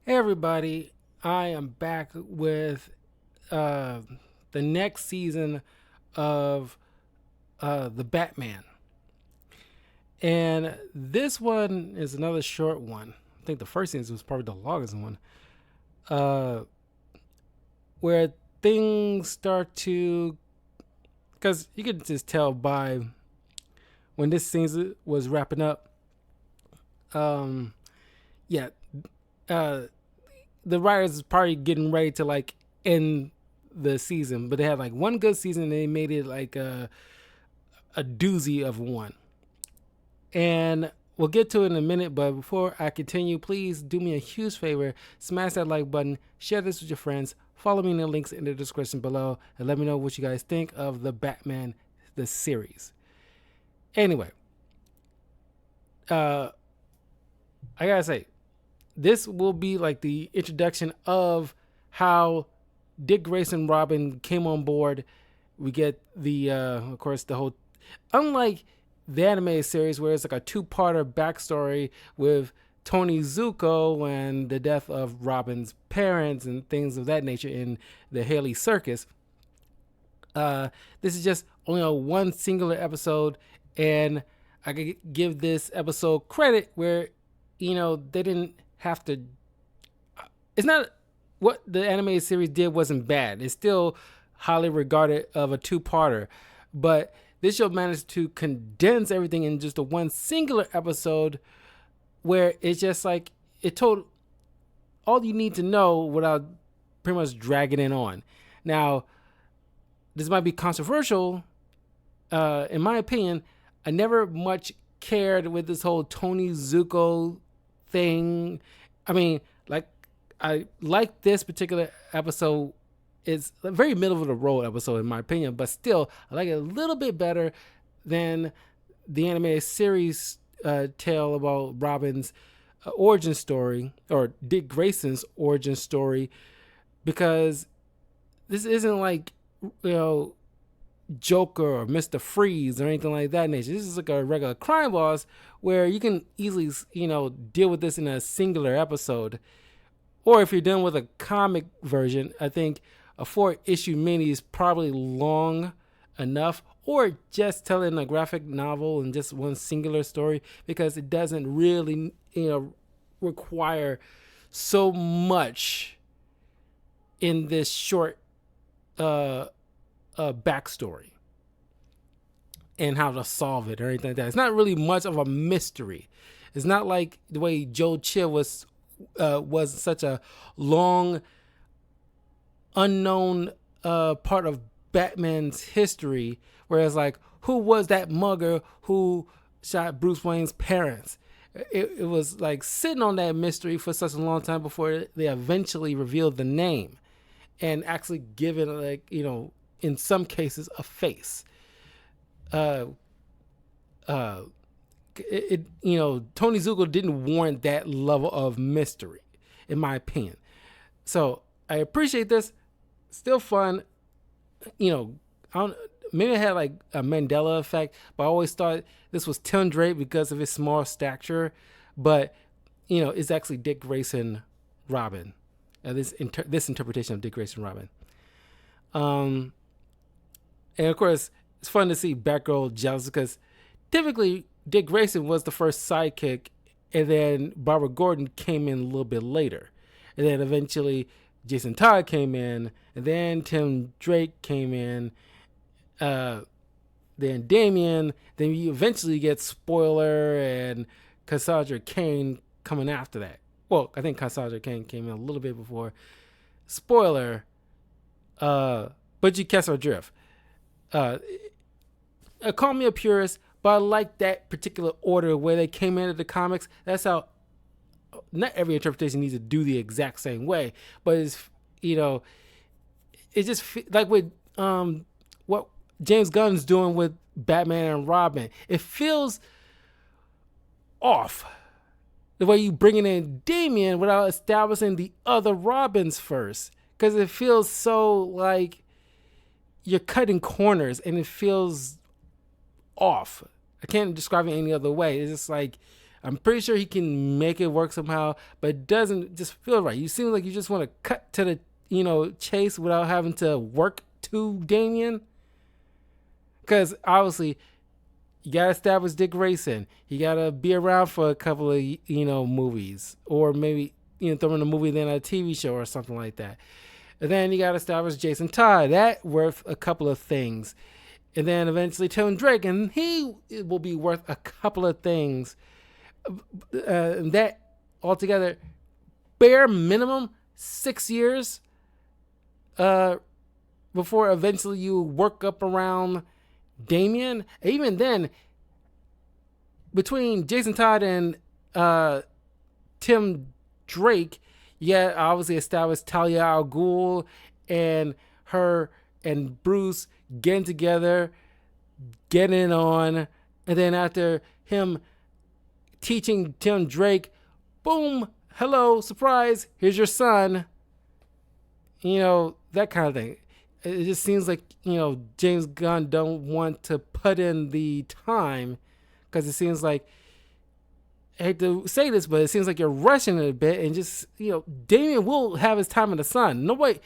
Hey everybody, I am back with uh, the next season of The Batman. And this one is another short one. I think the first season was probably the longest one, uh, where things start to. Because you could just tell by when this season was wrapping up. Um, yeah, uh, the writers is probably getting ready to like end the season, but they had like one good season and they made it like a doozy of one. And we'll get to it in a minute, but before I continue, please do me a huge favor, smash that like button, share this with your friends, follow me in the links in the description below, and let me know what you guys think of the Batman the series. Anyway, uh I gotta say, this will be like the introduction of how Dick Grayson Robin came on board. We get the of course the whole, unlike the animated series where it's like a two-parter backstory with Tony Zuko and the death of Robin's parents and things of that nature in the Haley Circus. This is just only a one singular episode, and I could give this episode credit where they didn't have to. It's not what the animated series did wasn't bad. It's still highly regarded of a two-parter, but this show managed to condense everything in just a one singular episode where it's just like it told all you need to know without pretty much dragging it on. Now, this might be controversial. In my opinion, I never much cared with this whole Tony Zuko thing. I mean, like, I like this particular episode. It's a very middle of the road episode in my opinion, but still, I like it a little bit better than the animated series tale about Robin's origin story, or Dick Grayson's origin story, because this isn't like, Joker or Mr. Freeze or anything like that nature. This is like a regular crime boss where you can easily, deal with this in a singular episode. Or if you're dealing with a comic version, I think a 4-issue mini is probably long enough, or just telling a graphic novel in just one singular story, because it doesn't really, require so much in this short backstory and how to solve it or anything like that. It's not really much of a mystery. It's not like the way Joe Chill was such a long unknown part of Batman's history, whereas like, who was that mugger who shot Bruce Wayne's parents? It was like sitting on that mystery for such a long time before they eventually revealed the name and actually given, like, in some cases, a face. Uh, uh, Tony Zuko didn't warrant that level of mystery, in my opinion. So I appreciate this. Still fun. I don't. Maybe it had like a Mandela effect, but I always thought this was Tim Drake because of his small stature. But it's actually Dick Grayson Robin. This interpretation of Dick Grayson Robin. Um, and of course, it's fun to see Batgirl jealous because typically Dick Grayson was the first sidekick, and then Barbara Gordon came in a little bit later, and then eventually Jason Todd came in, and then Tim Drake came in, then Damian, then you eventually get Spoiler and Cassandra Cain coming after that. Well, I think Cassandra Cain came in a little bit before Spoiler, but you catch our drift. Uh, Call me a purist, but I like that particular order where they came into the comics. That's how. Not every interpretation needs to do the exact same way, but it's just like with what James Gunn's doing with Batman and Robin. It feels off the way you bringing in Damian without establishing the other Robins first, because it feels so like you're cutting corners and it feels off. I can't describe it any other way. It's just like, I'm pretty sure he can make it work somehow, but it doesn't just feel right. You seem like you just want to cut to the chase without having to work to Damian. Because obviously, you gotta establish Dick Grayson. He gotta be around for a couple of movies, or maybe throw in a movie then a TV show or something like that. And then you gotta establish Jason Todd. That worth a couple of things. And then eventually Tim Drake, and he will be worth a couple of things. And that altogether, bare minimum 6 years before eventually you work up around Damian. Even then, between Jason Todd and Tim Drake, yeah, obviously established Talia al Ghul and her and Bruce getting together, getting on, and then after him teaching Tim Drake, boom, hello, surprise, here's your son. That kind of thing. It just seems like, James Gunn don't want to put in the time, because it seems like, I hate to say this, but it seems like you're rushing it a bit, and just, Damian will have his time in the sun. No way,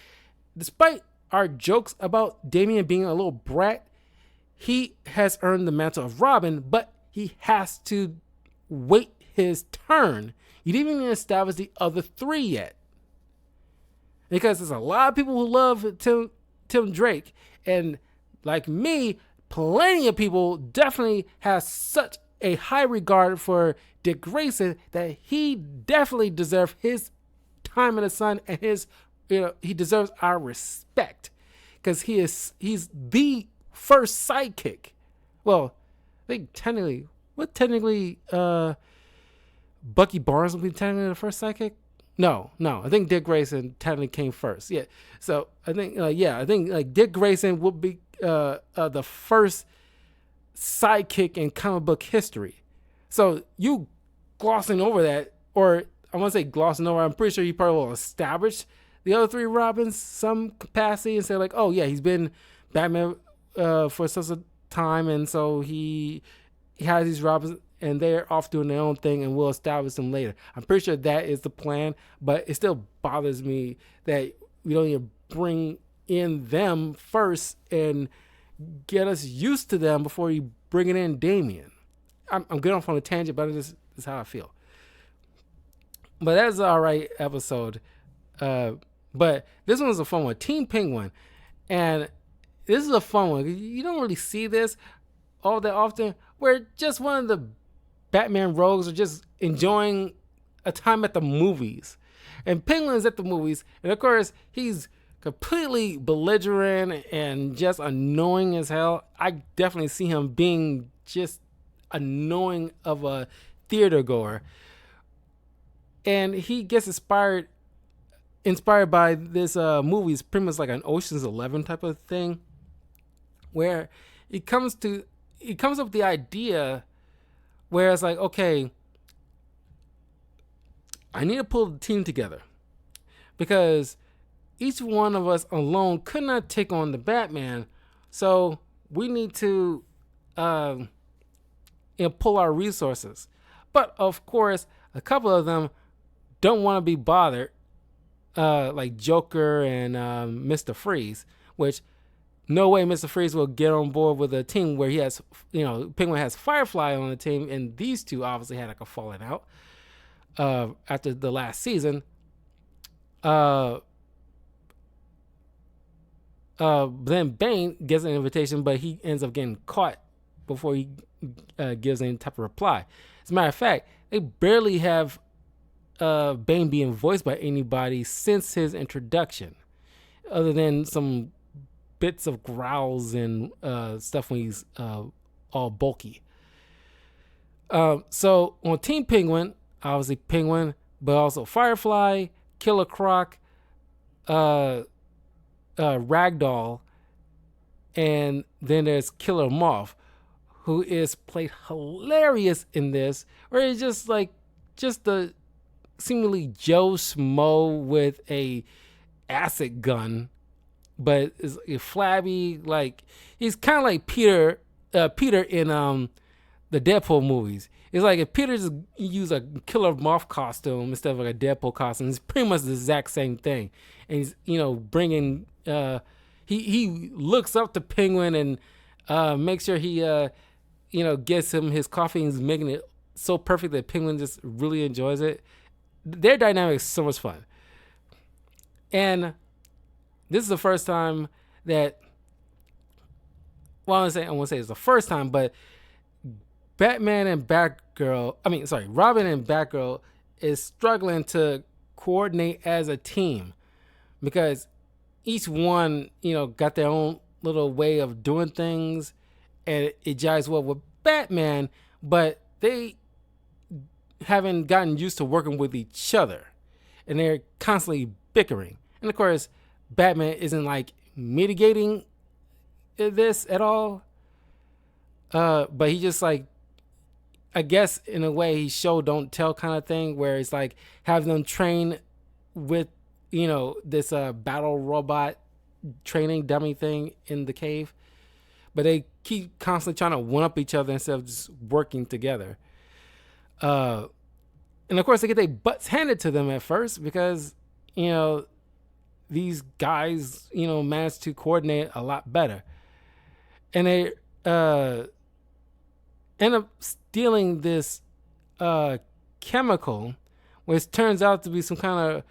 despite our jokes about Damian being a little brat, he has earned the mantle of Robin, but he has to wait his turn. You didn't even establish the other three yet. Because there's a lot of people who love Tim Drake, and like me, plenty of people definitely have such a high regard for Dick Grayson that he definitely deserves his time in the sun, and he deserves our respect, because he's the first sidekick. Well, I think technically Bucky Barnes will be technically the first sidekick. No, I think Dick Grayson technically came first. Yeah, so I think Dick Grayson would be the first sidekick in comic book history. So you glossing over that, or I want to say glossing over, I'm pretty sure he probably will establish the other three Robins some capacity and say like, oh yeah, he's been Batman for such a time, and so he has these Robins, and they're off doing their own thing, and we'll establish them later. I'm pretty sure that is the plan, but it still bothers me that we don't even bring in them first and get us used to them before you bring in Damian. I'm getting off on a tangent, but this is how I feel. But that's an alright episode. But this one was a fun one. Team Penguin. And this is a fun one. You don't really see this all that often, where just one of the Batman rogues are just enjoying a time at the movies. And Penguin's at the movies, and of course, he's completely belligerent and just annoying as hell. I definitely see him being just annoying of a theater goer. And he gets inspired by this movie. It's pretty much like an Ocean's 11 type of thing, where he comes up with the idea where it's like, okay, I need to pull the team together, because each one of us alone could not take on the Batman. So we need to pull our resources. But of course, a couple of them don't want to be bothered, like Joker and Mr. Freeze, which no way Mr. Freeze will get on board with a team where he has, Penguin has Firefly on the team, and these two obviously had like a falling out after the last season. Then Bane gets an invitation, but he ends up getting caught before he gives any type of reply. As a matter of fact, they barely have Bane being voiced by anybody since his introduction, other than some bits of growls and stuff when he's all bulky. So on Team Penguin, obviously Penguin, but also Firefly, Killer Croc, Ragdoll, and then there's Killer Moth, who is played hilarious in this, where he's just the seemingly Joe Schmo with a acid gun, but is flabby. Like, he's kind of like Peter in the Deadpool movies. It's like if Peter just used a Killer Moth costume instead of like a Deadpool costume, it's pretty much the exact same thing. And he's bringing he looks up to Penguin and makes sure he gets him his coffee and he's making it so perfect that Penguin just really enjoys it. Their dynamic is so much fun. And this is the first time that, well, I won't say it's the first time, but Robin and Batgirl is struggling to coordinate as a team because each one, got their own little way of doing things, and it jives well with Batman, but they haven't gotten used to working with each other, and they're constantly bickering. And of course, Batman isn't like mitigating this at all, but he just like, I guess in a way, he show don't tell kind of thing, where it's like have them train with this battle robot training dummy thing in the cave, but they keep constantly trying to one up each other instead of just working together. And of course, they get their butts handed to them at first because these guys manage to coordinate a lot better, and they end up stealing this chemical, which turns out to be some kind of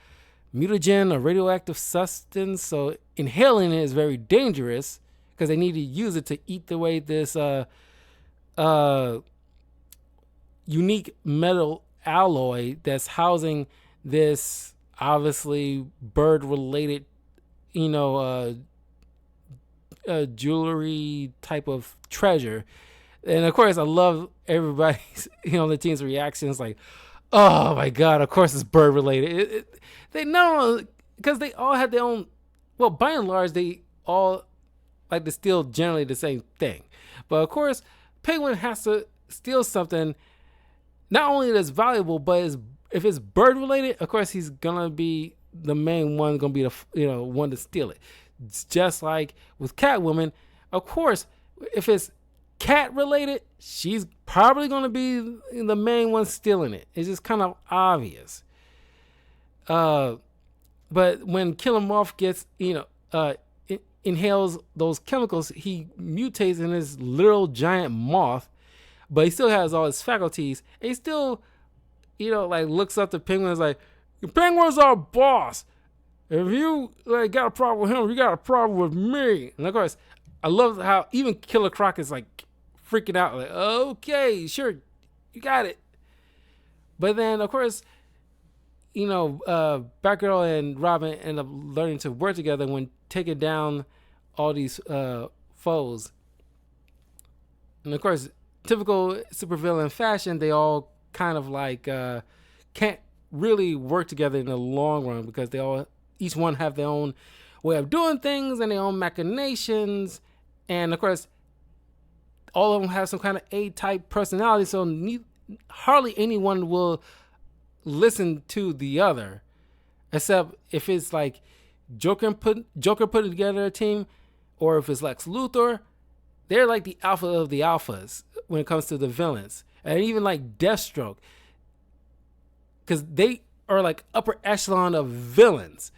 mutagen or radioactive substance. So inhaling it is very dangerous because they need to use it to eat away this unique metal alloy that's housing this obviously bird-related, jewelry type of treasure. And of course, I love everybody's, the team's reactions, like, "Oh my god! Of course, it's bird related." They know because they all had their own. Well, by and large, they all like to steal generally the same thing. But of course, Penguin has to steal something not only that's valuable, but if it's bird related, of course, he's gonna be the main one, gonna be the one to steal it. It's just like with Catwoman, of course, if it's cat related, she's probably going to be the main one stealing it. It's just kind of obvious. But when Killer Moth gets, inhales those chemicals, he mutates in this literal giant moth, but he still has all his faculties. And he still, looks up to Penguin and is like, "Penguin's our boss. If you got a problem with him, you got a problem with me." And of course, I love how even Killer Croc is like freaking out, like, "Okay, sure, you got it." But then, of course, Batgirl and Robin end up learning to work together when taking down all these foes. And of course, typical supervillain fashion, they all kind of like can't really work together in the long run because each one have their own way of doing things and their own machinations. And of course, all of them have some kind of A-type personality, so hardly anyone will listen to the other, except if it's like Joker putting together a team, or if it's Lex Luthor. They're like the alpha of the alphas when it comes to the villains, and even like Deathstroke, because they are like upper echelon of villains.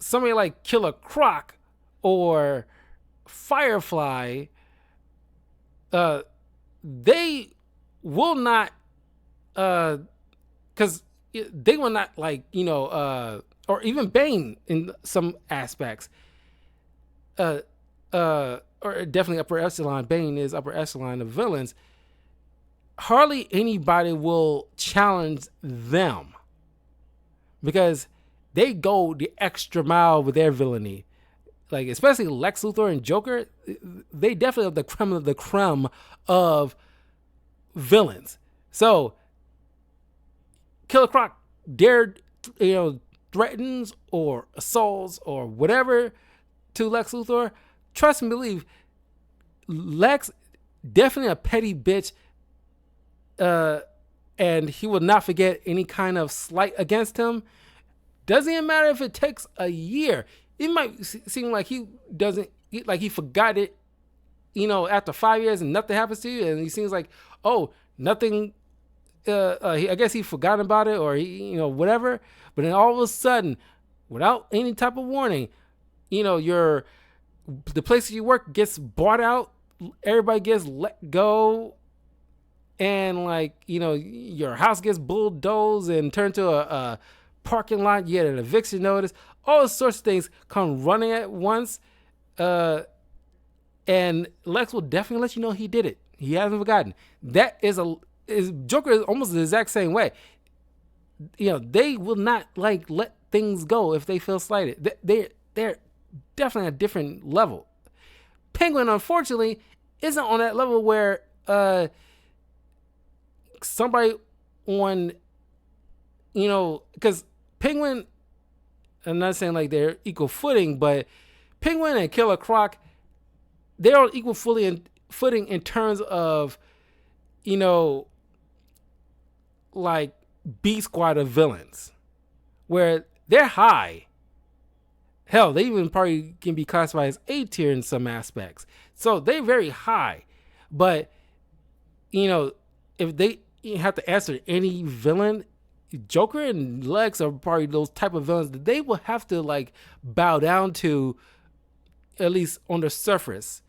Somebody like Killer Croc or Firefly, they will not, because they will not or even Bane in some aspects, or definitely upper echelon. Bane is upper echelon of villains. Hardly anybody will challenge them because they go the extra mile with their villainy. Like, especially Lex Luthor and Joker, they definitely have the creme of villains. So Killer Croc threatens or assaults or whatever to Lex Luthor. Trust and believe, Lex definitely a petty bitch, and he will not forget any kind of slight against him. Doesn't even matter if it takes a year. It might seem like he forgot it, after 5 years and nothing happens to you, and he seems like, oh, Nothing. I guess he forgot about it, or whatever. But then all of a sudden, without any type of warning, the place you work gets bought out. Everybody gets let go, and your house gets bulldozed and turned to a parking lot. You get an eviction notice. All sorts of things come running at once. And Lex will definitely let you know he did it. He hasn't forgotten. That is Joker is almost the exact same way. They will not let things go if they feel slighted. They're definitely a different level. Penguin, unfortunately, isn't on that level where somebody on, because Penguin, I'm not saying they're equal footing, but Penguin and Killer Croc, they're on equal footing in terms of, B Squad of villains, where they're high. Hell, they even probably can be classified as A tier in some aspects. So they're very high. But, if they have to answer any villain, Joker and Lex are probably those type of villains that they will have to bow down to, at least on the surface.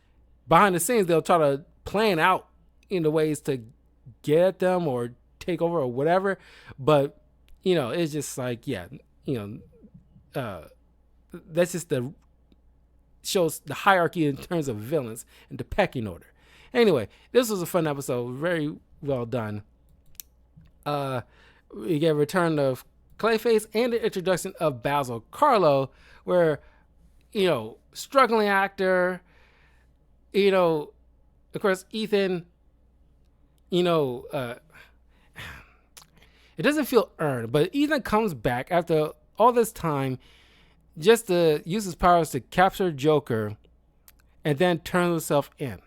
Behind the scenes, they'll try to plan out ways to get at them or take over or whatever. But, it's just that's just shows the hierarchy in terms of villains and the pecking order. Anyway, this was a fun episode. Very well done. We get a return of Clayface and the introduction of Basil Karlo, where, struggling actor, of course, Ethan, it doesn't feel earned, but Ethan comes back after all this time just to use his powers to capture Joker and then turn himself in.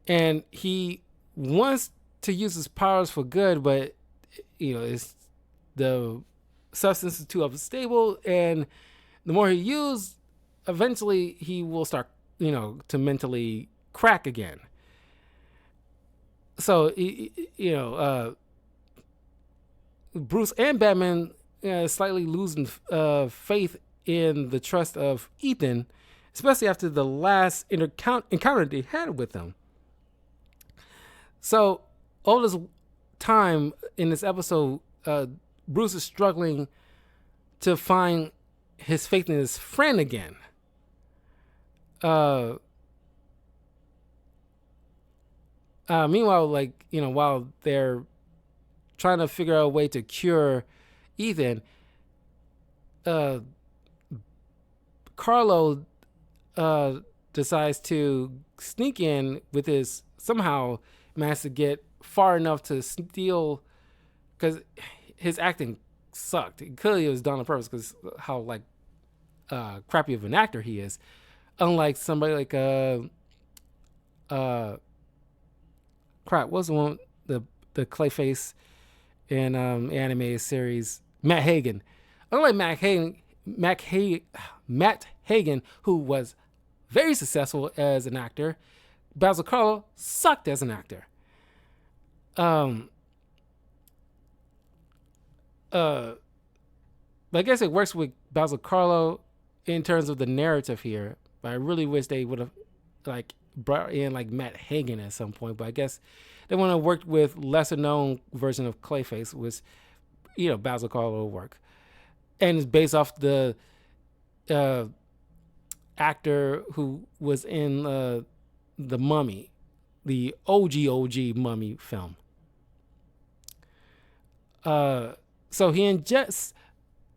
And he wants to use his powers for good, but, it's the substance is too unstable, and the more he uses, eventually he will start, to mentally crack again. So, Bruce and Batman slightly losing faith in the trust of Ethan, especially after the last encounter they had with him. So all this time in this episode, Bruce is struggling to find his faith in his friend again. Meanwhile, while they're trying to figure out a way to cure Ethan, Karlo decides to sneak in with his, somehow managed to get far enough to steal, because his acting sucked. Clearly it was done on purpose because how crappy of an actor he is. Unlike somebody like what's the one, the Clayface in animated series, Matt Hagen. Unlike Matt Hagen, who was very successful as an actor, Basil Karlo sucked as an actor. But I guess it works with Basil Karlo in terms of the narrative here. But I really wish they would have brought in Matt Hagen at some point. But I guess they want to work with lesser known version of Clayface, which Basil Karlo will work, and it's based off the actor who was in the Mummy, the OG Mummy film. So he ingests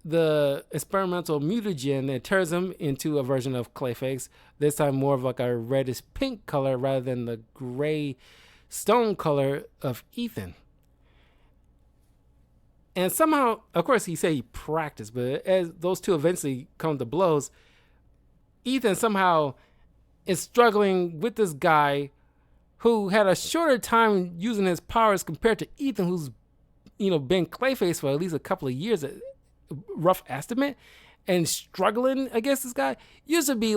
the experimental mutagen that turns him into a version of Clayface, this time more of a reddish pink color rather than the gray stone color of Ethan. And somehow, of course, he said he practiced, but as those two eventually come to blows, Ethan somehow is struggling with this guy who had a shorter time using his powers compared to Ethan, who's been Clayface for at least a couple of years, a rough estimate, and struggling against this guy. Used to be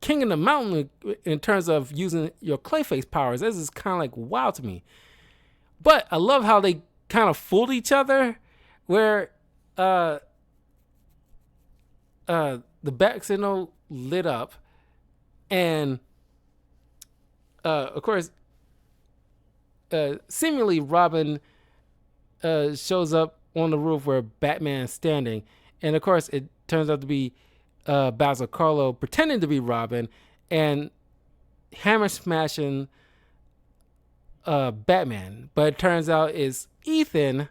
king of the mountain in terms of using your Clayface powers. This is kind of like wow to me. But I love how they kind of fooled each other, where the back signal lit up, and of course, seemingly Robin shows up on the roof where Batman's standing, and of course it turns out to be Basil Karlo pretending to be Robin and hammer smashing Batman, but it turns out it's Ethan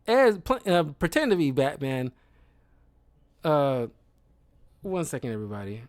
as pretend to be Batman. 1 second, everybody.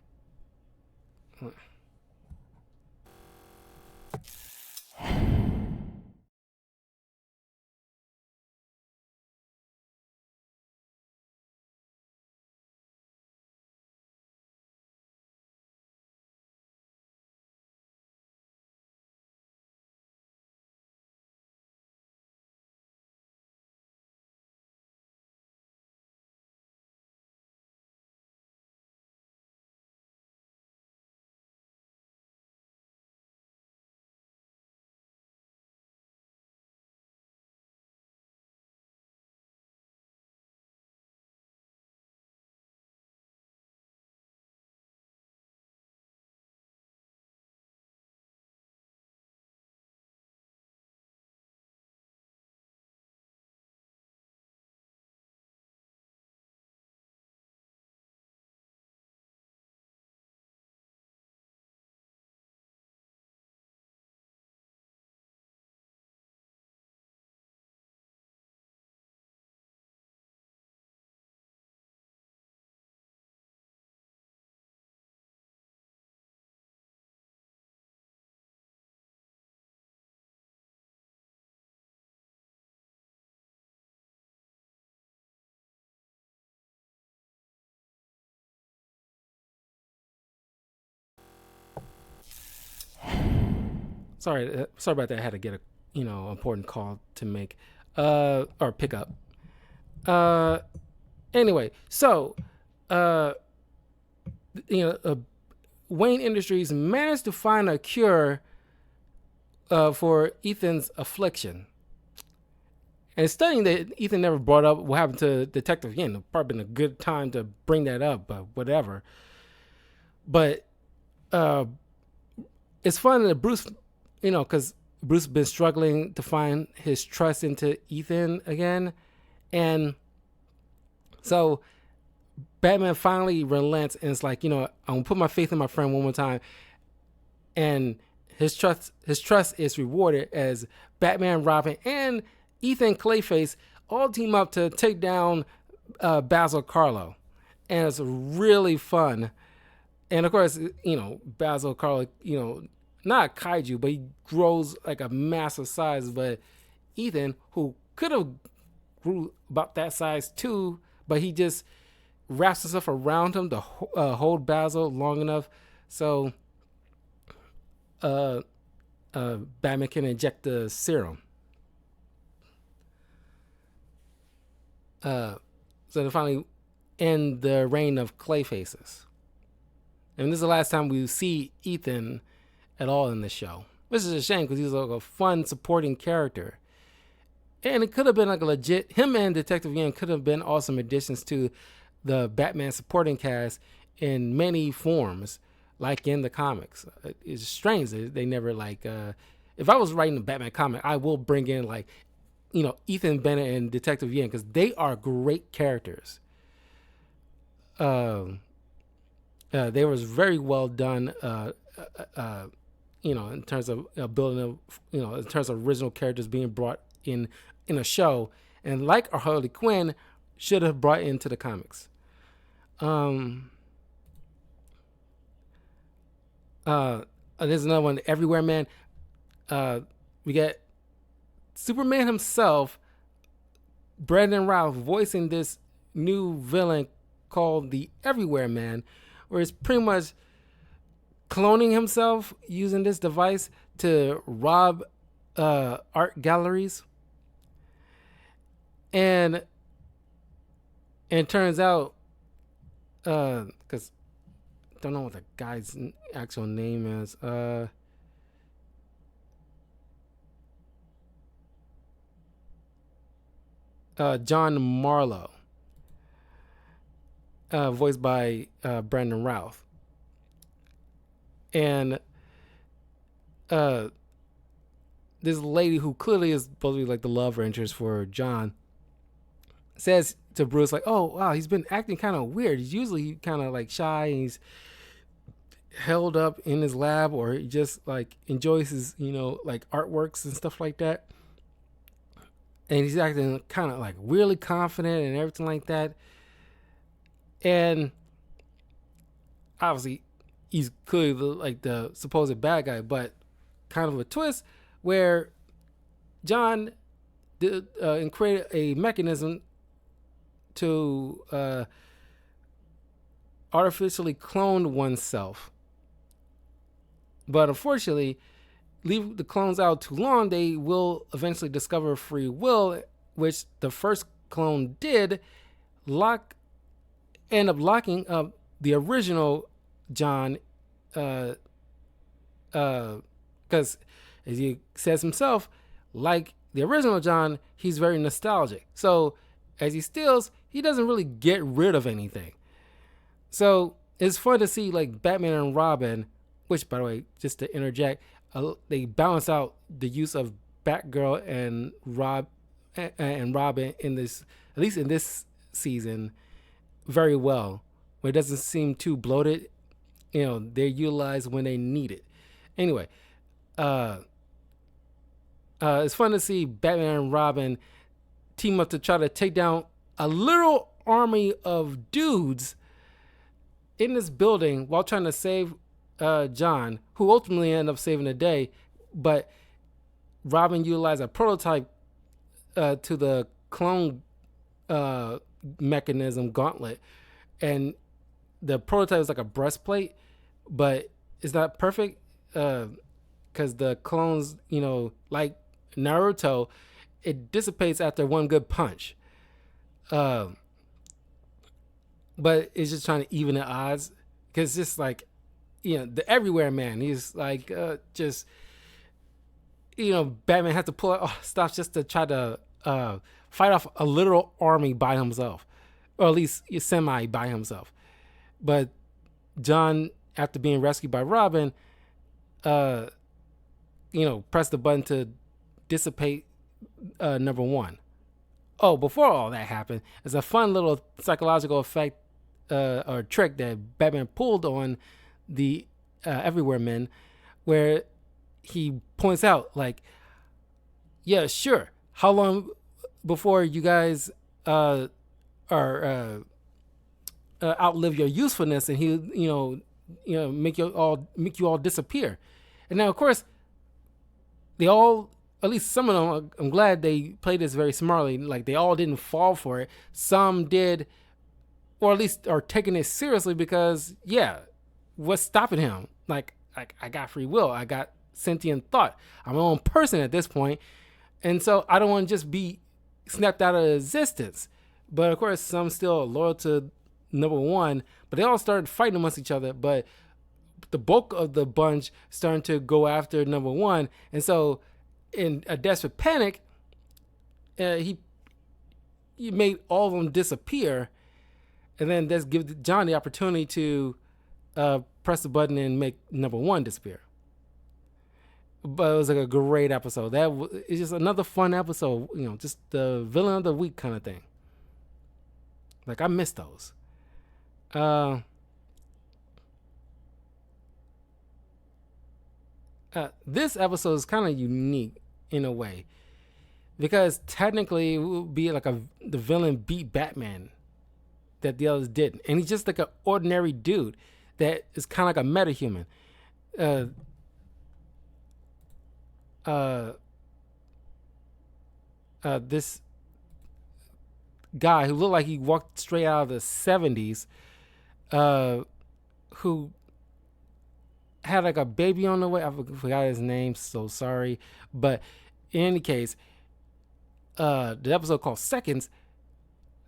Sorry about that. I had to get a important call to make, or pick up. Uh, anyway, so uh, you know, Wayne Industries managed to find a cure for Ethan's affliction. And studying that Ethan never brought up what happened to Detective Yin. Probably been a good time to bring that up, but whatever. But it's fun that Bruce, because Bruce has been struggling to find his trust into Ethan again. And so Batman finally relents and it's like, I'm gonna put my faith in my friend one more time. And his trust is rewarded as Batman, Robin, and Ethan Clayface all team up to take down Basil Karlo. And it's really fun. And of course, Basil Karlo, not a kaiju, but he grows like a massive size. But Ethan, who could have grew about that size too, but he just wraps himself around him to hold Basil long enough so Batman can inject the serum. So they finally end the reign of Clayfaces. And this is the last time we see Ethan at all in the show, which is a shame because he was like a fun supporting character. And it could have been like a legit, him and Detective Yin could have been awesome additions to the Batman supporting cast in many forms, like in the comics. It's strange that they never if I was writing a Batman comic, I will bring in Ethan Bennett and Detective Yin because they are great characters. They was very well done, in terms of building in terms of original characters being brought in a show, and like our Harley Quinn should have brought into the comics. There's another one, Everywhere Man. We get Superman himself, Brandon Routh, voicing this new villain called the Everywhere Man, where it's pretty much cloning himself using this device to rob art galleries. And it turns out, because don't know what the guy's actual name is. John Marlowe, voiced by Brandon Routh, and this lady who clearly is supposed to be like the love interest for John says to Bruce like, "Oh wow, he's been acting kind of weird. He's usually kind of like shy and he's held up in his lab, or he just like enjoys his like artworks and stuff like that. And he's acting kind of like really confident and everything like that. And obviously, he's clearly the supposed bad guy, but kind of a twist where John did and created a mechanism to artificially clone oneself. But unfortunately, leave the clones out too long, they will eventually discover free will, which the first clone did end up locking up the original John, because as he says himself, like the original John, he's very nostalgic. So as he steals, he doesn't really get rid of anything. So it's fun to see like Batman and Robin, which, by the way, just to interject, they balance out the use of Batgirl and Robin in this, at least in this season, very well. Where it doesn't seem too bloated, they're utilized when they need it. Anyway, it's fun to see Batman and Robin team up to try to take down a little army of dudes in this building while trying to save John, who ultimately ended up saving the day. But Robin utilized a prototype to the clone mechanism gauntlet, and the prototype is like a breastplate, but it's not perfect because the clones, like Naruto, it dissipates after one good punch. But it's just trying to even the odds, because it's just like, the everywhere man. He's like just, Batman had to pull out stuff just to try to fight off a literal army by himself, or at least semi by himself. But John, after being rescued by Robin, pressed the button to dissipate number one. Oh, before all that happened, it's a fun little psychological effect or trick that Batman pulled on the Everywhere Men, where he points out, like, yeah, sure, how long before you guys are outlive your usefulness, and he make you all disappear. And now, of course, they all, at least some of them, I'm glad they played this very smartly. Like, they all didn't fall for it. Some did, or at least are taking it seriously, because what's stopping him? Like I got free will. I got sentient thought. I'm my own person at this point. And so I don't want to just be snapped out of existence. But of course, some still loyal to number one, but they all started fighting amongst each other. But the bulk of the bunch starting to go after number one. And so in a desperate panic, he made all of them disappear. And then let's give John the opportunity to press the button and make number one disappear. But it was like a great episode. It's just another fun episode, just the villain of the week kind of thing. Like, I miss those. This episode is kind of unique in a way, because technically it would be like the villain beat Batman that the others didn't, and he's just like an ordinary dude that is kind of like a metahuman. This guy who looked like he walked straight out of the 70s, who had like a baby on the way. I forgot his name, so sorry. But in any case, the episode called Seconds,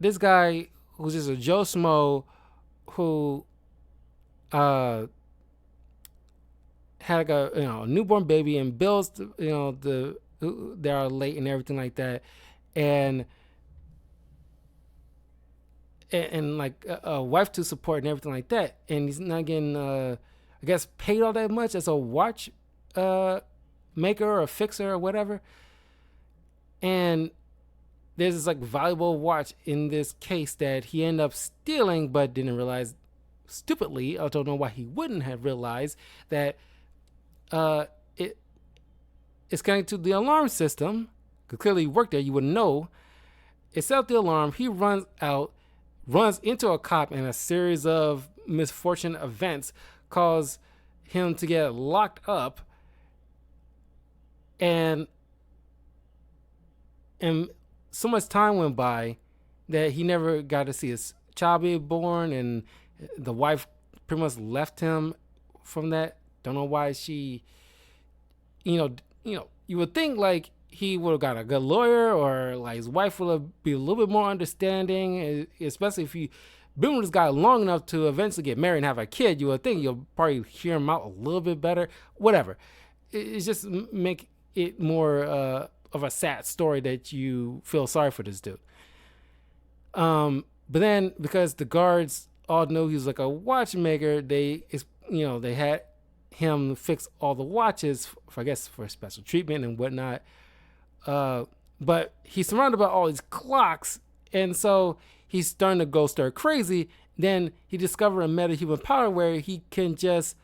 this guy who's just a Joe Schmo who uh had like a newborn baby, and bills they are late and everything like that, and like a wife to support and everything like that, and he's not getting I guess paid all that much as a watch maker or a fixer or whatever. And there's this like valuable watch in this case that he ended up stealing, but didn't realize, stupidly, I don't know why he wouldn't have realized, that it's connected to the alarm system, because clearly he worked there, you would know. It set up the alarm. He runs out, runs into a cop, and a series of misfortunate events cause him to get locked up, and so much time went by that he never got to see his child be born, and the wife pretty much left him from that. Don't know why she, you would think like he would have got a good lawyer, or like his wife would have be a little bit more understanding, especially if you been with this guy long enough to eventually get married and have a kid. You would think you'll probably hear him out a little bit better. Whatever. It's just make it more of a sad story that you feel sorry for this dude. But then, because the guards all knew he was like a watchmaker, they had him fix all the watches for, I guess, for special treatment and whatnot. But he's surrounded by all these clocks, and so he's starting to go stir crazy. Then he discovered a metahuman power where he can just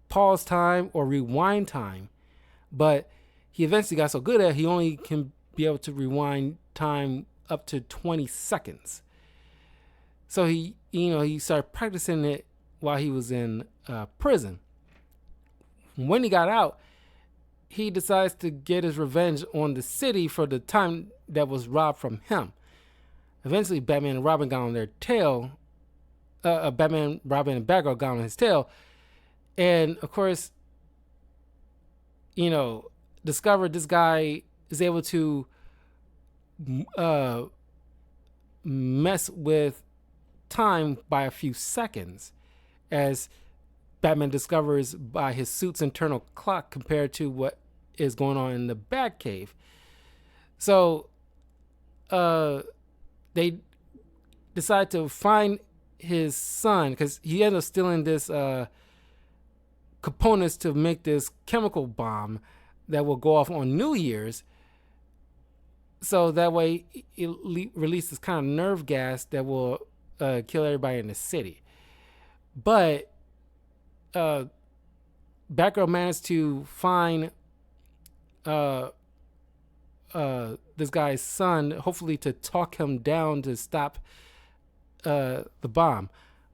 pause time or rewind time. But he eventually got so good at it, he only can be able to rewind time up to 20 seconds. So he started practicing it while he was in prison. When he got out, he decides to get his revenge on the city for the time that was robbed from him. Eventually, Batman and Robin got on their tail. Batman, Robin, and Batgirl got on his tail. And, of course, discovered this guy is able to mess with time by a few seconds, as Batman discovers by his suit's internal clock compared to what is going on in the Batcave. So they decide to find his son, because he ended up stealing this components to make this chemical bomb that will go off on New Year's. So that way it releases kind of nerve gas that will kill everybody in the city. But Batgirl managed to find this guy's son, hopefully to talk him down to stop the bomb.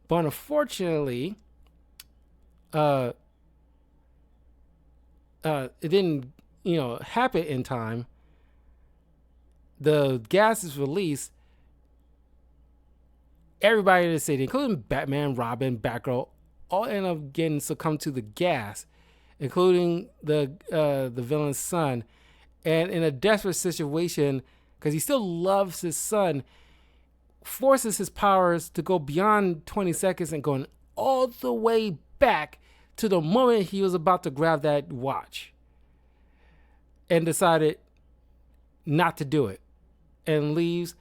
But unfortunately, it didn't happen in time. The gas is released. Everybody in the city, including Batman, Robin, Batgirl, all end up getting succumbed to the gas, including the villain's son. And in a desperate situation, because he still loves his son, forces his powers to go beyond 20 seconds and going all the way back to the moment he was about to grab that watch, and decided not to do it, and leaves.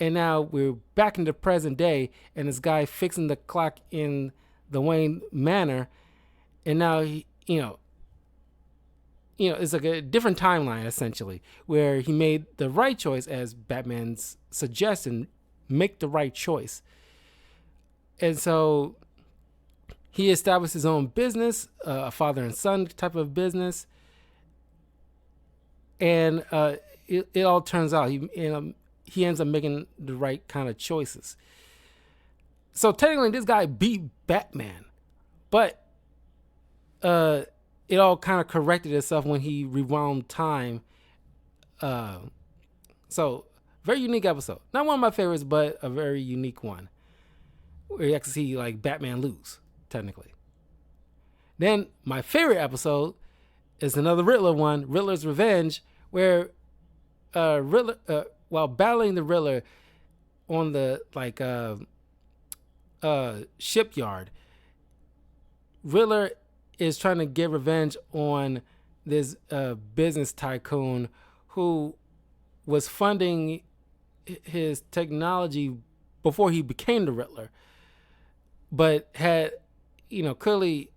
And now we're back in the present day, and this guy fixing the clock in the Wayne Manor, and now he, it's like a different timeline essentially, where he made the right choice, as Batman's suggestion, make the right choice. And so he established his own business, a father and son type of business, and it all turns out he ends up making the right kind of choices. So technically, this guy beat Batman, but it all kind of corrected itself when he rewound time. So very unique episode. Not one of my favorites, but a very unique one, where you actually see like Batman lose, technically. Then my favorite episode is another Riddler one, Riddler's Revenge, where Riddler, while battling the Riddler on the shipyard, Riddler is trying to get revenge on this business tycoon who was funding his technology before he became the Riddler, but had, clearly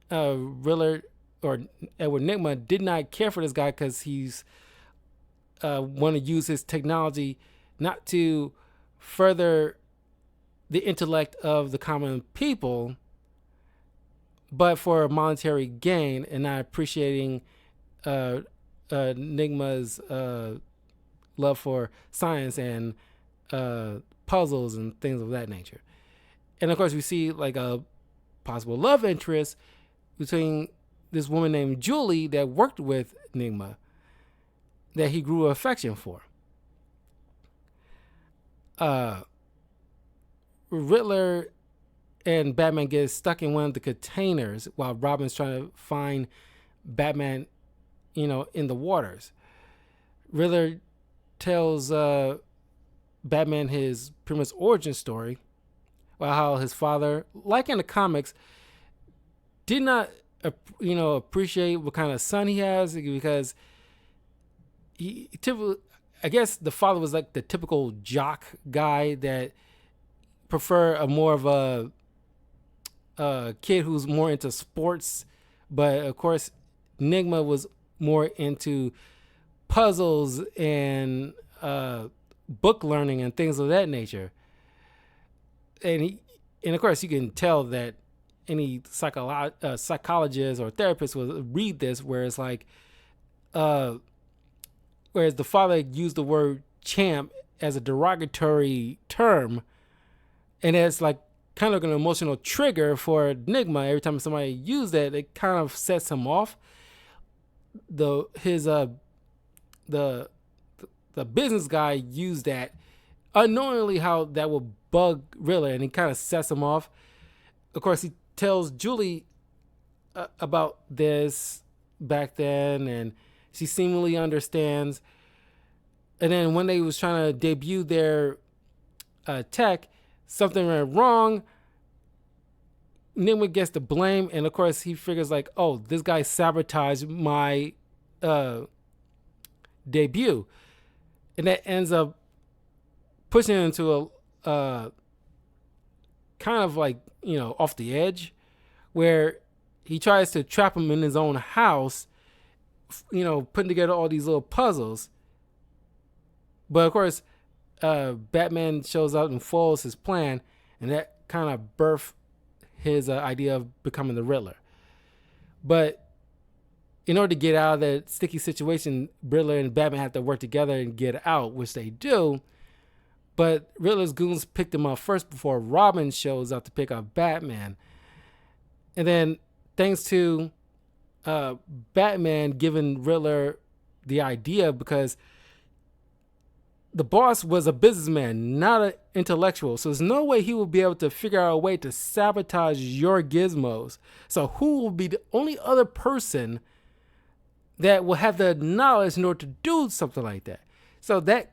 Riddler or Edward Nygma did not care for this guy because he's want to use his technology not to further the intellect of the common people, but for monetary gain, and not appreciating Nygma's love for science and puzzles and things of that nature. And of course, we see like a possible love interest between this woman named Julie that worked with Nygma that he grew affection for. Riddler and Batman get stuck in one of the containers while Robin's trying to find Batman, in the waters. Riddler tells Batman his pretty much origin story, about how his father, like in the comics, did not, appreciate what kind of son he has, because he typically, I guess the father was like the typical jock guy that prefer a more of a kid who's more into sports, but of course Nygma was more into puzzles and book learning and things of that nature. And of course you can tell that any psychologist or therapist will read this, where it's like, whereas the father used the word champ as a derogatory term, and it's like kind of an emotional trigger for Nygma. Every time somebody used that, it kind of sets him off. The business guy used that unknowingly, how that will bug Riddler, and he kind of sets him off. Of course, he tells Julie about this back then, and she seemingly understands. And then when they was trying to debut their tech, something went wrong. Nygma gets the blame, and of course he figures like, oh, this guy sabotaged my debut, and that ends up pushing him into a kind of like, off the edge, where he tries to trap him in his own house, putting together all these little puzzles. But of course, Batman shows up and foils his plan, and that kind of birthed his idea of becoming the Riddler. But in order to get out of that sticky situation, Riddler and Batman have to work together and get out, which they do. But Riddler's goons picked him up first before Robin shows up to pick up Batman. And then, thanks to Batman giving Riddler the idea, because the boss was a businessman, not an intellectual. So there's no way he will be able to figure out a way to sabotage your gizmos. So who will be the only other person that will have the knowledge in order to do something like that? So that,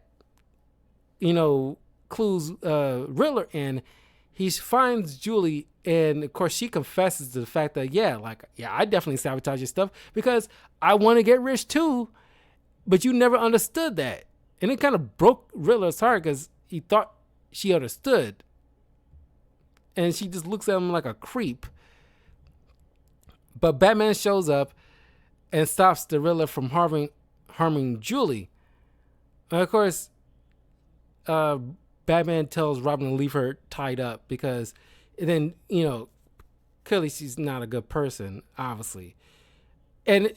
clues Riddler in. He finds Julie, and of course she confesses to the fact that, I definitely sabotage your stuff because I want to get rich too, but you never understood that. And it kind of broke Riddler's heart because he thought she understood. And she just looks at him like a creep. But Batman shows up and stops the Riddler from harming Julie. And of course, Batman tells Robin to leave her tied up because then, clearly she's not a good person, obviously. And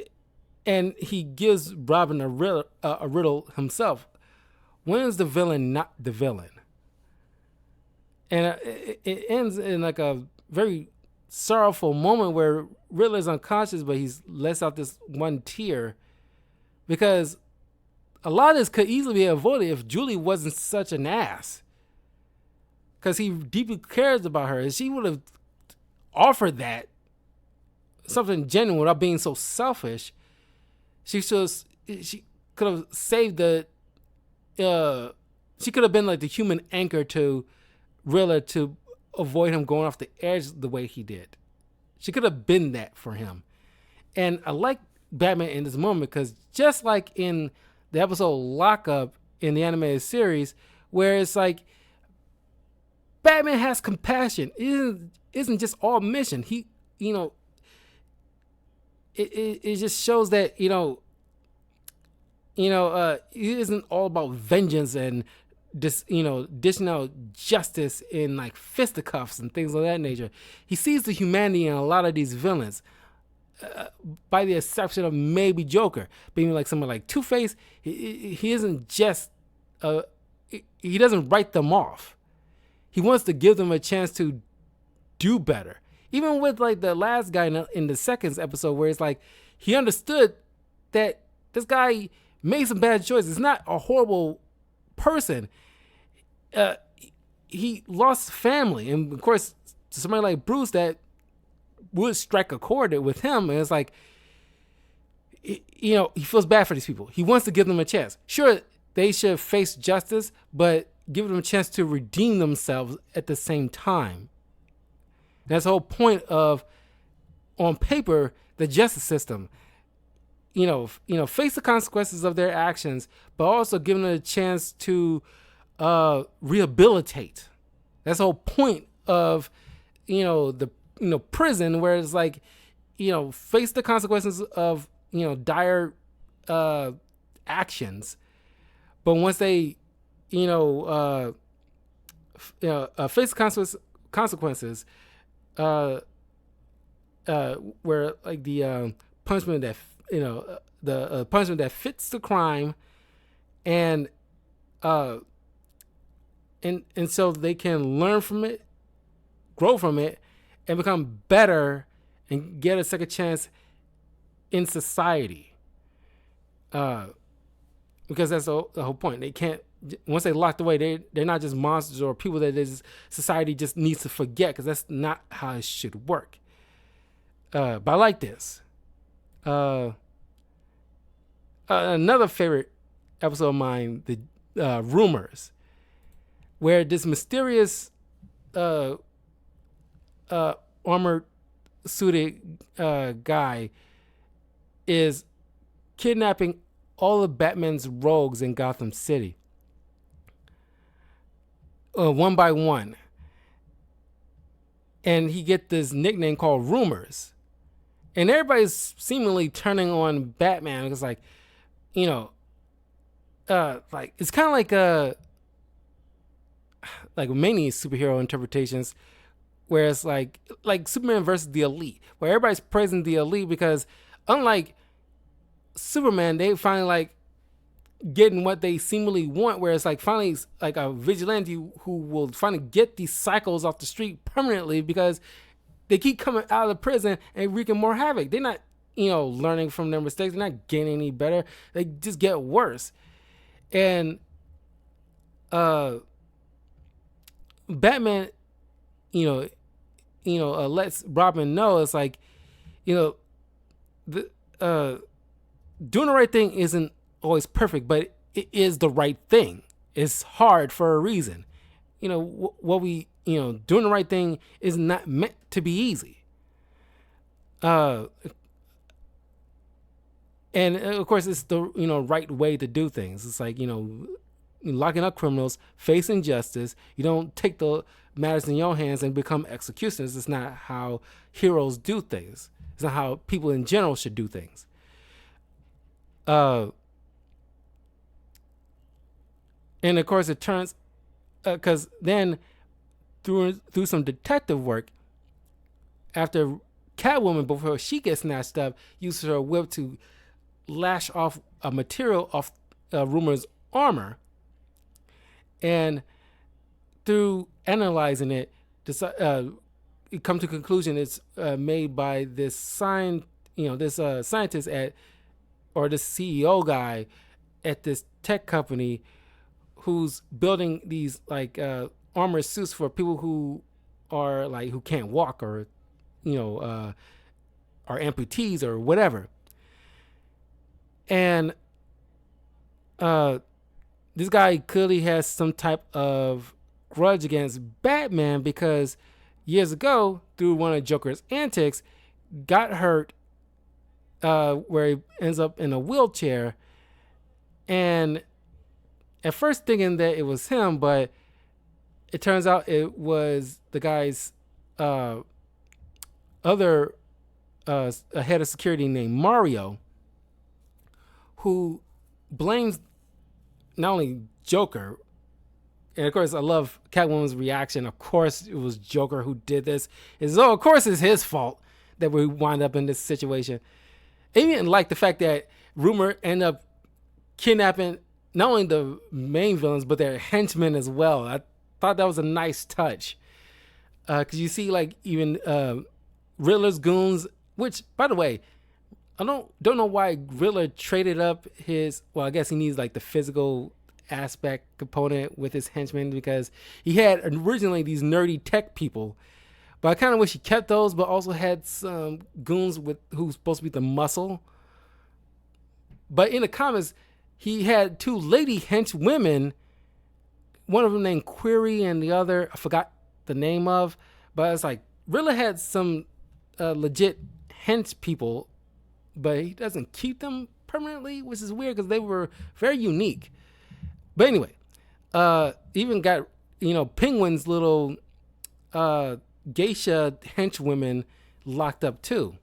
he gives Robin a riddle himself. When is the villain not the villain? And it ends in like a very sorrowful moment where Riddler's unconscious, but he lets out this one tear, because a lot of this could easily be avoided if Julie wasn't such an ass. Because he deeply cares about her, and she would have offered that something genuine without being so selfish. She could have saved she could have been like the human anchor to Riddler to avoid him going off the edge the way he did. She could have been that for him. And I like Batman in this moment because just like in the episode Lockup in the animated series, where it's like Batman has compassion. It isn't just all mission. He, it just shows that, it isn't all about vengeance and dishing out justice in like fisticuffs and things of that nature. He sees the humanity in a lot of these villains, by the exception of maybe Joker, being like someone like Two-Face. He isn't just, he doesn't write them off. He wants to give them a chance to do better. Even with like the last guy in the second episode, where it's like he understood that this guy made some bad choices. He's not a horrible person. He lost family, and of course, somebody like Bruce that would strike a chord with him, and it's like, he feels bad for these people. He wants to give them a chance. Sure, they should face justice, but give them a chance to redeem themselves at the same time. That's the whole point of, on paper, the justice system. Face the consequences of their actions, but also give them a chance to rehabilitate. That's the whole point of, the prison, where it's like, face the consequences of dire actions, but once they face consequences, where like the punishment that the punishment that fits the crime, and so they can learn from it, grow from it, and become better and get a second chance in society. Because that's the whole point. They can't, once they're locked away, they're not just monsters or people that society just needs to forget, because that's not how it should work. But I like this. Another favorite episode of mine, the Rumors, where this mysterious armored suited guy is kidnapping all of Batman's rogues in Gotham City, one by one, and he get this nickname called Rumors, and everybody's seemingly turning on Batman. It's like, like it's kind of like many superhero interpretations, where it's like Superman versus the Elite, where everybody's praising the Elite because, unlike Superman, they finally like getting what they seemingly want, where it's like finally like a vigilante who will finally get these cycles off the street permanently, because they keep coming out of the prison and wreaking more havoc. They're not, learning from their mistakes. They're not getting any better. They just get worse. And Batman, lets Robin know, it's like, the doing the right thing isn't always perfect, but it is the right thing. It's hard for a reason. What we, doing the right thing is not meant to be easy. And of course, it's the, right way to do things. It's like, locking up criminals, facing justice. You don't take the matters in your hands and become executioners. It's not how heroes do things. It's not how people in general should do things. And of course, it turns, because then through some detective work, after Catwoman, before she gets snatched up, uses her whip to lash off a material off Rumor's armor, and through analyzing it, it come to conclusion it's made by this scientist or this CEO guy at this tech company, who's building these like armor suits for people who are like, who can't walk, or are amputees or whatever. And this guy clearly has some type of grudge against Batman, because years ago through one of Joker's antics, got hurt, where he ends up in a wheelchair. And at first thinking that it was him, but it turns out it was the guy's other a head of security named Mario, who blames not only Joker, and of course I love Catwoman's reaction. Of course it was Joker who did this. Of course it's his fault that we wind up in this situation. I even like the fact that Rumor ended up kidnapping not only the main villains but their henchmen as well. I thought that was a nice touch, because you see like even Riddler's goons, which by the way, I don't know why Riddler traded up his, well, I guess he needs like the physical aspect component with his henchmen, because he had originally these nerdy tech people, but I kind of wish he kept those, but also had some goons with who's supposed to be the muscle. But in the comics, he had two lady henchwomen, one of them named Query and the other I forgot the name of, but it's like Riddler had some legit hench people, but he doesn't keep them permanently, which is weird because they were very unique. But anyway, even got, Penguin's little geisha henchwomen locked up too.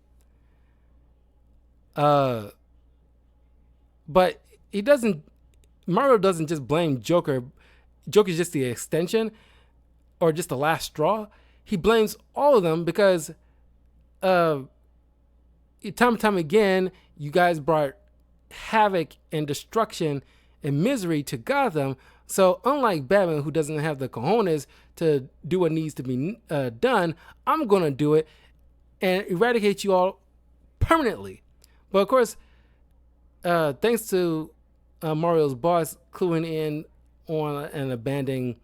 But Mario doesn't just blame Joker. Joker's just the extension or just the last straw. He blames all of them because time and time again, you guys brought havoc and destruction and misery to Gotham. So unlike Batman, who doesn't have the cojones to do what needs to be done, I'm going to do it and eradicate you all permanently. But of course, thanks to Mario's boss cluing in on an abandoned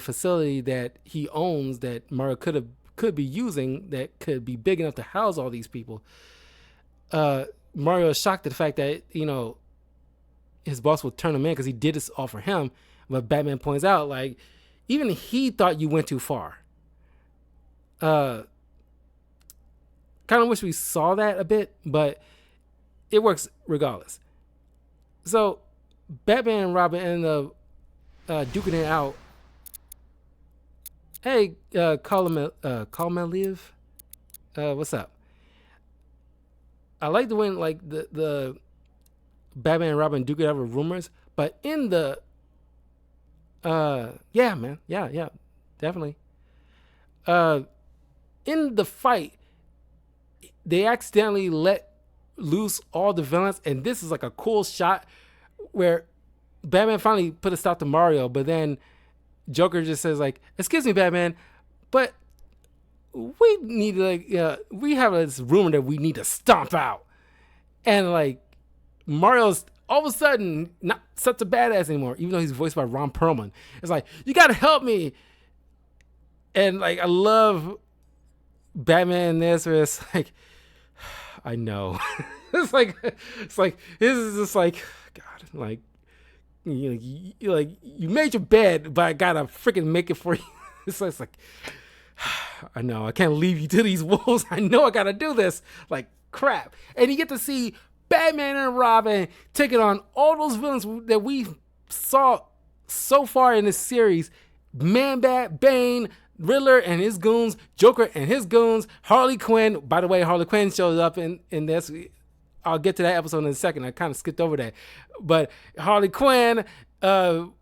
facility that he owns that Mario could be using, that could be big enough to house all these people. Mario is shocked at the fact that his boss would turn him in because he did this all for him. But Batman points out, like, even he thought you went too far. Kind of wish we saw that a bit, but it works regardless. So Batman and Robin end up duking it out. Hey, Kalmaliv, what's up? I like the way like the Batman and Robin duke it out with Rumors, but in the yeah, man, yeah, definitely. In the fight, they accidentally let loose all the villains, and this is like a cool shot where Batman finally put a stop to Mario, but then Joker just says like, "Excuse me, Batman, but we need to we have this rumor that we need to stomp out," and like Mario's all of a sudden not such a badass anymore, even though he's voiced by Ron Perlman. It's like, you gotta help me, and like I love Batman in this, where it's like, I know, it's like this is just like, God, like you made your bed, but I gotta freaking make it for you. It's like, I know I can't leave you to these wolves. I know I gotta do this. Like crap, and you get to see Batman and Robin taking on all those villains that we saw so far in this series: Man-Bat, Bane, Riddler and his goons, Joker and his goons, Harley Quinn. By the way, Harley Quinn shows up in this. I'll get to that episode in a second. I kind of skipped over that. But Harley Quinn, Hugo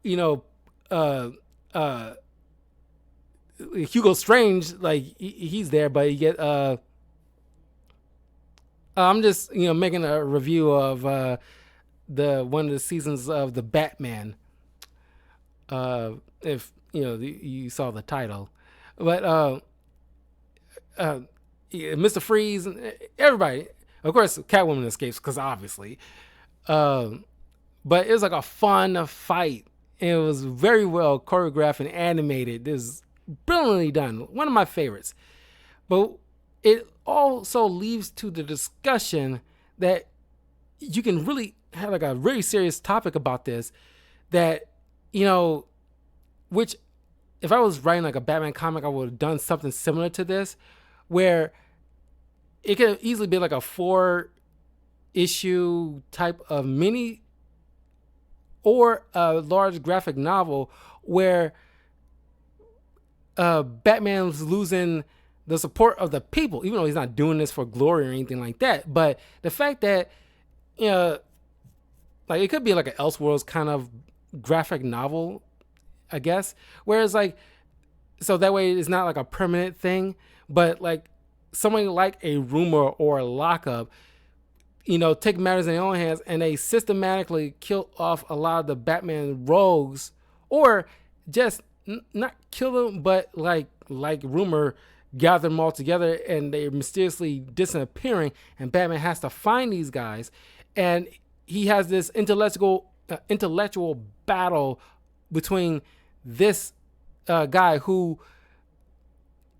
Strange, like he's there, but you get I'm just making a review of the one of the seasons of the Batman. If you saw the title, but Mr. Freeze, everybody, of course, Catwoman escapes because obviously, but it was like a fun fight. It was very well choreographed and animated. It was brilliantly done. One of my favorites. But it also leads to the discussion that you can really have like a really serious topic about this, that, which if I was writing like a Batman comic, I would have done something similar to this, where it could easily be like a 4-issue type of mini or a large graphic novel where Batman's losing the support of the people, even though he's not doing this for glory or anything like that. But the fact that, you know, like it could be like an Elseworlds kind of graphic novel, I guess. Whereas like, so that way it's not like a permanent thing, but like someone like a Rumor or a Lockup, take matters in their own hands and they systematically kill off a lot of the Batman rogues, or just not kill them, but like Rumor, gather them all together and they're mysteriously disappearing, and Batman has to find these guys, and he has this intellectual battle between this guy who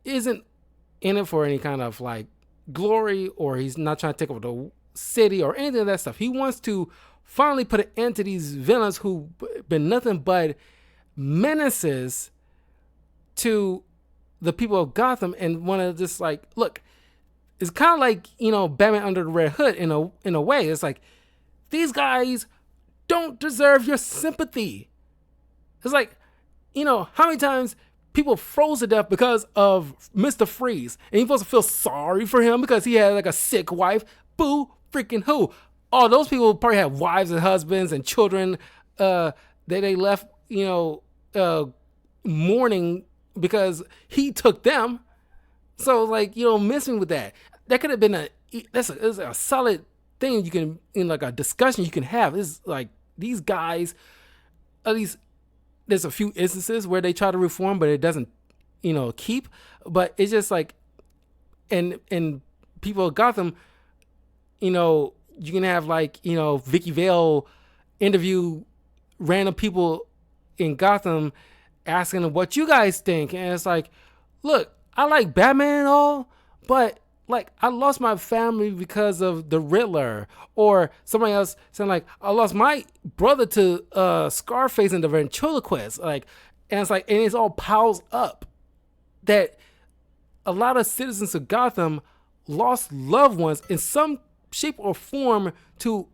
isn't in it for any kind of like glory, or he's not trying to take over the city or anything of that stuff. He wants to finally put an end to these villains who've been nothing but menaces to the people of Gotham, and want to just like, look, it's kind of like, Batman Under the Red Hood in a way. It's like, these guys don't deserve your sympathy. It's like, how many times people froze to death because of Mr. Freeze, and you're supposed to feel sorry for him because he had like a sick wife. Boo freaking who? All those people probably had wives and husbands and children that they left, mourning because he took them. So like, miss me with that. That could have been that's a solid thing you can, in like a discussion you can have. Is like, these guys, at least there's a few instances where they try to reform, but it doesn't, keep. But it's just like, and people of Gotham, you can have like, Vicky Vale interview random people in Gotham asking them what you guys think. And it's like, look, I like Batman and all, but like, I lost my family because of the Riddler. Or somebody else saying like, I lost my brother to Scarface and the ventriloquist. Like, and it's like, and it's all piles up that a lot of citizens of Gotham lost loved ones in some shape or form to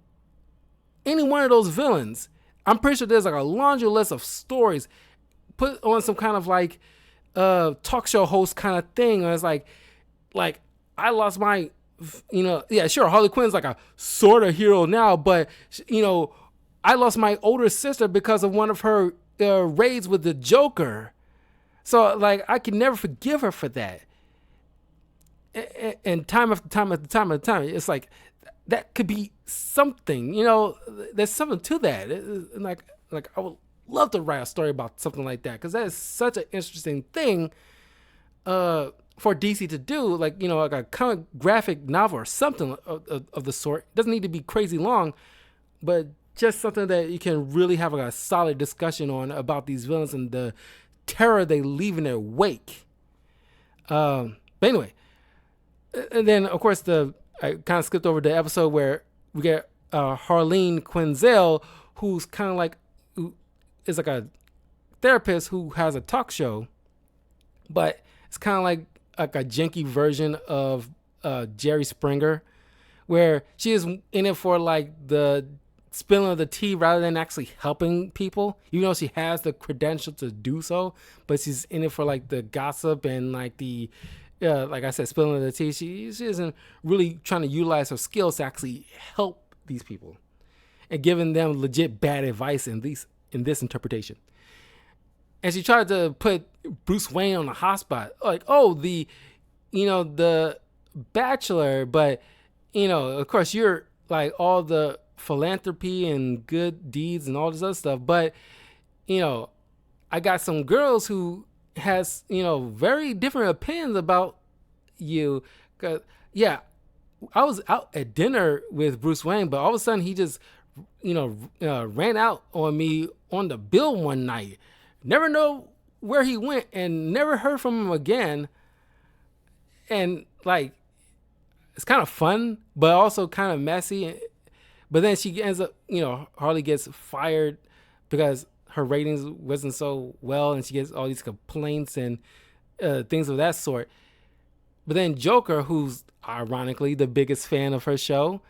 any one of those villains. I'm pretty sure there's like a laundry list of stories put on some kind of like talk show host kind of thing. And it's like I lost my, yeah, sure, Harley Quinn's like a sort of hero now, but I lost my older sister because of one of her raids with the Joker. So like, I can never forgive her for that. And time after time after time after time, it's like, that could be something, there's something to that. Like I would love to write a story about something like that, because that is such an interesting thing for DC to do, like, like a comic graphic novel or something of the sort. It doesn't need to be crazy long, but just something that you can really have a solid discussion on about these villains and the terror they leave in their wake. But anyway, and then of course I kind of skipped over the episode where we get Harleen Quinzel, who's kind of like, who is like a therapist who has a talk show, but it's kind of like a janky version of Jerry Springer, where she is in it for like the spilling of the tea rather than actually helping people, even though she has the credential to do so. But she's in it for like the gossip and like the like I said, spilling of the tea. She isn't really trying to utilize her skills to actually help these people and giving them legit bad advice in this interpretation. And she tried to put Bruce Wayne on the hot spot, like, oh, the Bachelor, but of course you're like all the philanthropy and good deeds and all this other stuff, but I got some girls who has very different opinions about you. 'Cause, yeah, I was out at dinner with Bruce Wayne, but all of a sudden he just ran out on me on the bill one night. Never know where he went and never heard from him again. And like, it's kind of fun, but also kind of messy. But then she ends up, Harley gets fired because her ratings wasn't so well, and she gets all these complaints and things of that sort. But then Joker, who's ironically the biggest fan of her show,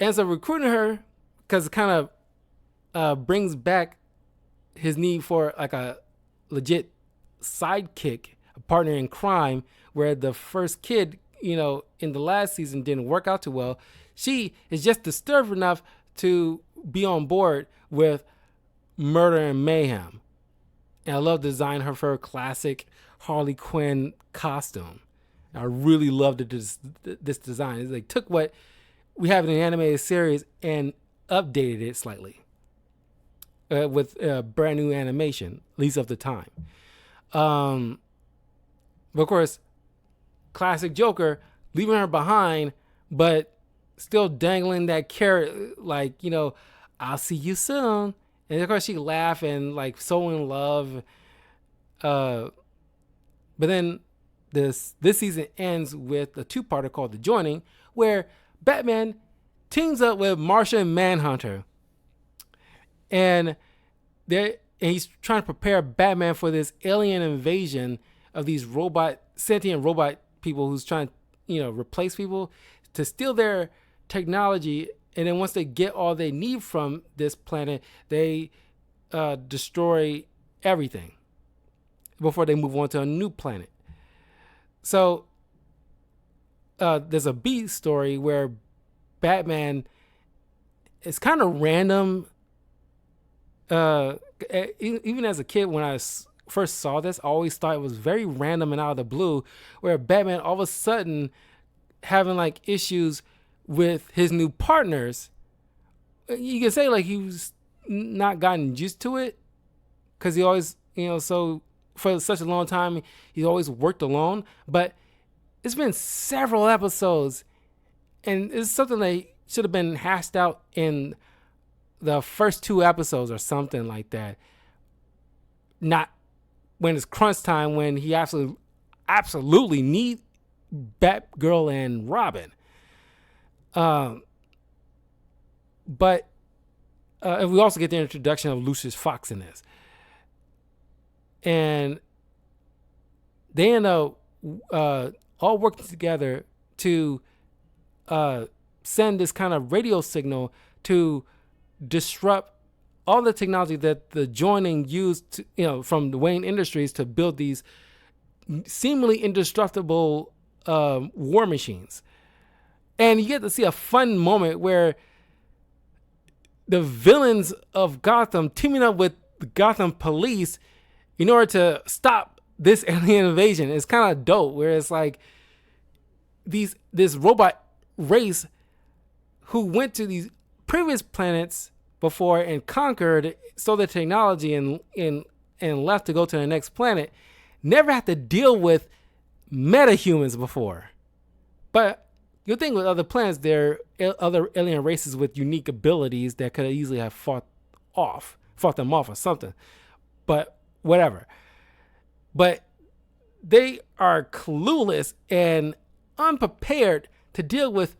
ends up recruiting her because it kind of brings back his need for like a legit sidekick, a partner in crime, where the first kid, in the last season didn't work out too well. She is just disturbed enough to be on board with Murder and Mayhem. And I love the design of her classic Harley Quinn costume. I really loved this design. They took what we have in an animated series and updated it slightly with brand new animation, at least of the time. But of course, classic Joker, leaving her behind, but still dangling that carrot, like, I'll see you soon. And of course she laughed and like so in love. But then this season ends with a two-parter called The Joining, where Batman teams up with Martian Manhunter. And he's trying to prepare Batman for this alien invasion of these sentient robot people who's trying to, replace people, to steal their technology. And then once they get all they need from this planet, they destroy everything before they move on to a new planet. So there's a B story where Batman is kind of random. Even as a kid, when I first saw this, I always thought it was very random and out of the blue, where Batman all of a sudden having like issues with his new partners. You can say like he was not gotten used to it, because he always, so for such a long time he's always worked alone. But it's been several episodes, and it's something that should have been hashed out in the first 2 episodes or something like that. Not when it's crunch time, when he absolutely need Batgirl and Robin. But and we also get the introduction of Lucius Fox in this. And they end up all working together to send this kind of radio signal to disrupt all the technology that the Joining used to, from the Wayne Industries to build these seemingly indestructible war machines. And you get to see a fun moment where the villains of Gotham teaming up with the Gotham police in order to stop this alien invasion. It's kind of dope, where it's like this robot race who went to these previous planets before and conquered, stole the technology and left to go to the next planet, never had to deal with metahumans before. But you'll think with other planets, there are other alien races with unique abilities that could easily have fought them off or something. But whatever. But they are clueless and unprepared to deal with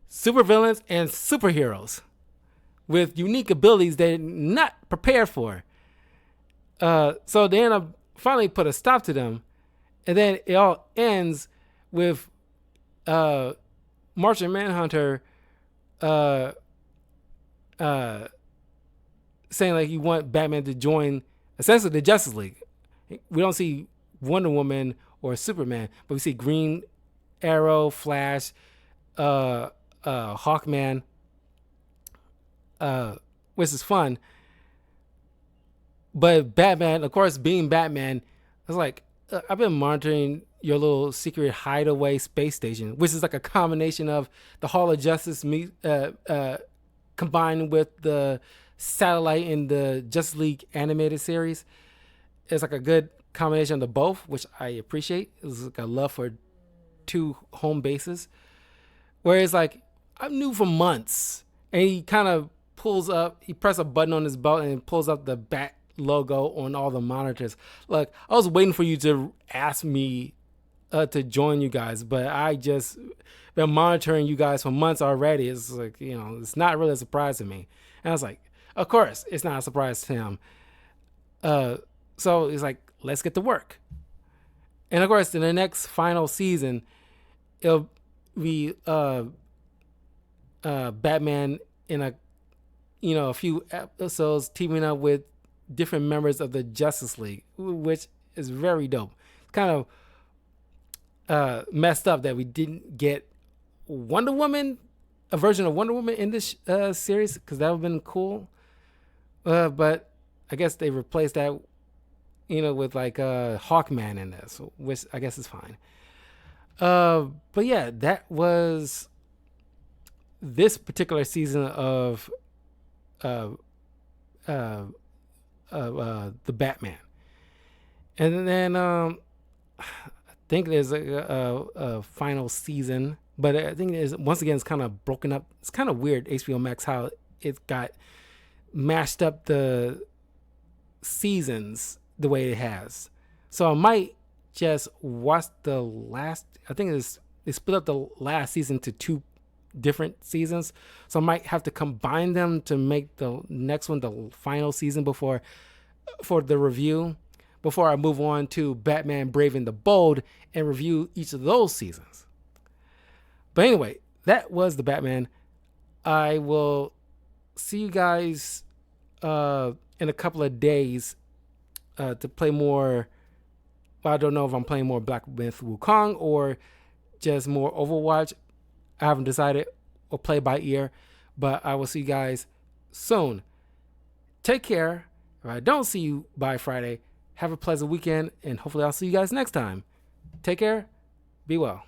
supervillains and superheroes with unique abilities they're not prepared for. So they end up finally put a stop to them. And then it all ends with Martian Manhunter saying like you want Batman to join essentially the Justice League. We don't see Wonder Woman or Superman, but we see Green Arrow, Flash, Hawkman, which is fun. But Batman, of course, being Batman, I was like, I've been monitoring your little secret hideaway space station, which is like a combination of the Hall of Justice combined with the satellite in the Justice League animated series. It's like a good combination of the both, which I appreciate. It's like a love for 2 home bases. Whereas like I knew for months, and he kind of he pressed a button on his belt and pulls up the Bat logo on all the monitors. Like I was waiting for you to ask me to join you guys, but I just been monitoring you guys for months already. It's like, it's not really a surprise to me. And I was like, Of course, it's not a surprise to him. So he's like, let's get to work. And of course, in the next final season, it'll be Batman in a few episodes teaming up with different members of the Justice League, which is very dope. Kind of messed up that we didn't get Wonder Woman, a version of Wonder Woman in this series, because that would have been cool. But I guess they replaced that, with like Hawkman in this, which I guess is fine. But yeah, that was this particular season of the Batman. And then I think there's a final season, but I think once again it's kind of broken up. It's kind of weird, HBO Max, how it got mashed up the seasons the way it has. So I might just watch the last. I think they split up the last season to 2 different seasons, so I might have to combine them to make the next one the final season for the review, before I move on to Batman Brave and the Bold and review each of those seasons. But anyway, that was the Batman. I will see you guys in a couple of days to play more. I don't know if I'm playing more Black Myth Wukong or just more Overwatch. I haven't decided, or play by ear, but I will see you guys soon. Take care. If I don't see you by Friday, have a pleasant weekend, and hopefully I'll see you guys next time. Take care. Be well.